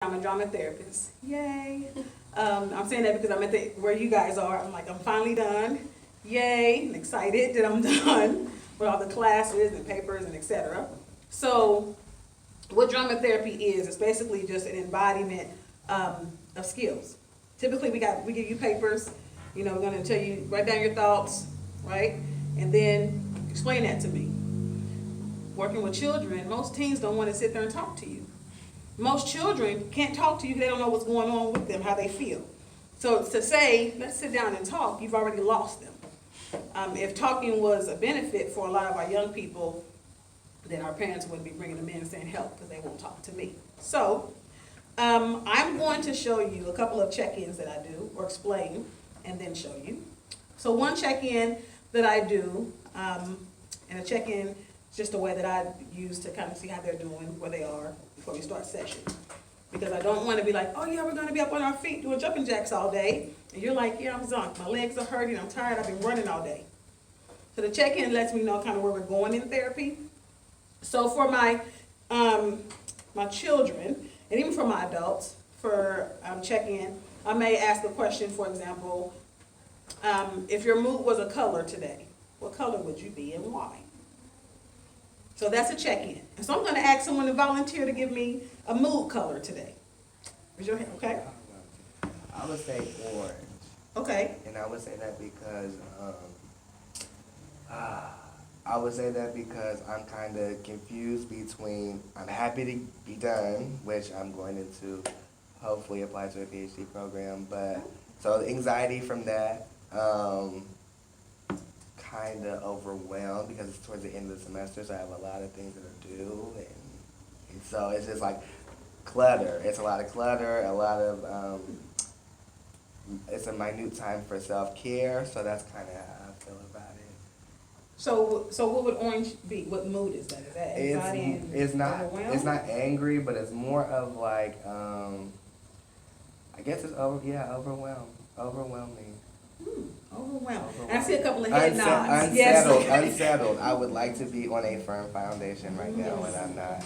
I'm a drama therapist. Yay. I'm saying that because I'm at where you guys are. I'm like, I'm finally done. Yay. I'm excited that I'm done with all the classes and papers and etc. So what drama therapy is, it's basically just an embodiment of skills. Typically we give you papers, we're going to tell you, write down your thoughts, right? And then explain that to me. Working with children, most teens don't want to sit there and talk to you. Most children can't talk to you because they don't know what's going on with them, how they feel. So to say, let's sit down and talk, you've already lost them. If talking was a benefit for a lot of our young people, then our parents wouldn't be bringing them in and saying help because they won't talk to me. So I'm going to show you a couple of check-ins that I do, or explain, and then show you. So one check-in that I do, and a check-in is just a way that I use to kind of see how they're doing, where they are, before we start session. Because I don't want to be like, oh yeah, we're going to be up on our feet doing jumping jacks all day. And you're like, yeah, I'm zonked. My legs are hurting. I'm tired. I've been running all day. So the check-in lets me know kind of where we're going in therapy. So for my my children, and even for my adults, for check-in, I may ask the question, for example, if your mood was a color today, what color would you be and why? So that's a check-in. And so I'm going to ask someone to volunteer to give me a mood color today. Raise your hand, okay? I would say orange. Okay. And I would say that because I'm kind of confused between I'm happy to be done, which I'm going into hopefully apply to a PhD program, but so the anxiety from that, kind of overwhelmed because it's towards the end of the semester, so I have a lot of things that are due, and so it's just like clutter. It's a lot of clutter, a lot of, it's a minute time for self-care, so that's kind of how I feel about it. So what would orange be? What mood is that? Is that anxiety and overwhelmed? It's not angry, but it's more of like, I guess it's overwhelming. Overwhelmed. And I see a couple of head nods. Unsettled. I would like to be on a firm foundation right now, and I'm not.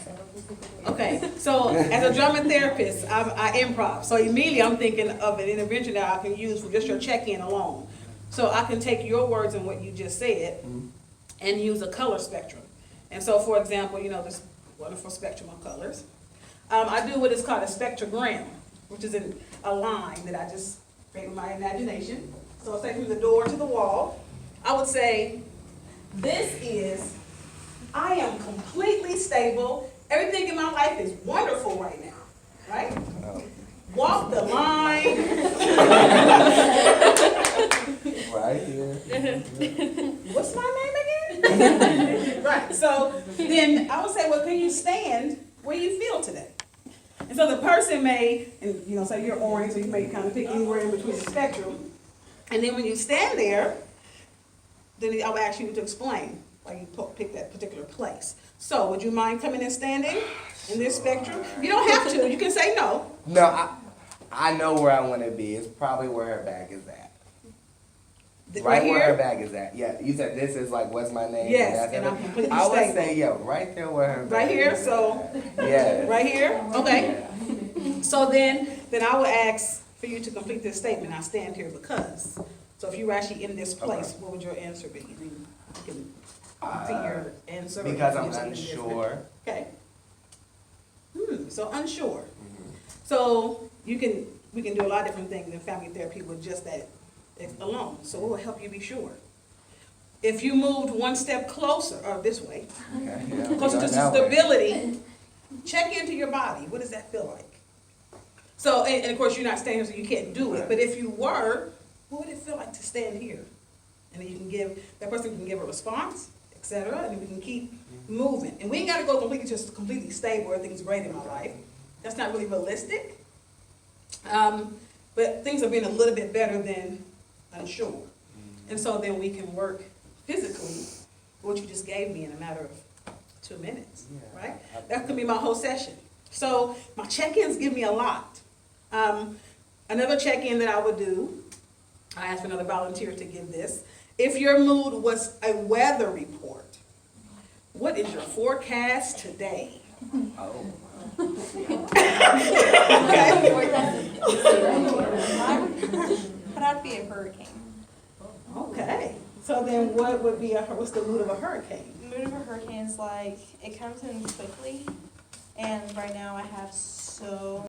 Okay, so as a drama therapist, I improv. So immediately I'm thinking of an intervention that I can use for just your check-in alone. So I can take your words and what you just said and use a color spectrum. And so, for example, this wonderful spectrum of colors. I do what is called a spectrogram, which is a line that I just create with my imagination. So say from the door to the wall, I would say, this is, I am completely stable. Everything in my life is wonderful right now, right? Walk the line. Right here. What's my name again? Right, so then I would say, well, can you stand where you feel today? And so the person may, and say you're orange, so you may kind of pick anywhere in between the spectrum. And then when you stand there, then I will ask you to explain why you pick that particular place. So would you mind coming and standing in this spectrum? You don't have to. You can say no. No, I know where I want to be. It's probably where her bag is at. Right here? Where her bag is at. Yeah, you said this is like, what's my name? Yes, and I'm completely I would stable. say, right there where her bag Right here, is. so. Yeah. Right here? Okay. So then I will ask for you to complete this statement. I stand here because. So if you were actually in this place, what would your answer be? You can complete your answer. Because I'm unsure. Okay. So unsure. So we can do a lot of different things in family therapy with just that alone. So it will help you be sure. If you moved one step closer, or this way, closer to stability, check into your body. What does that feel like? So, and of course you're not standing here, so you can't do it. But if you were, what would it feel like to stand here? And then you can that person can give a response, etc. And we can keep moving. And we ain't got to go completely stable, everything's great in my life. That's not really realistic. But things are being a little bit better than unsure. And so then we can work physically, what you just gave me in a matter of 2 minutes, right? That could be my whole session. So my check-ins give me a lot. Another check-in that I would do, I asked for another volunteer to give this. If your mood was a weather report, what is your forecast today? But I'd be a hurricane. Okay, so then what's the mood of a hurricane? The mood of a hurricane is like, it comes in quickly, and right now I have so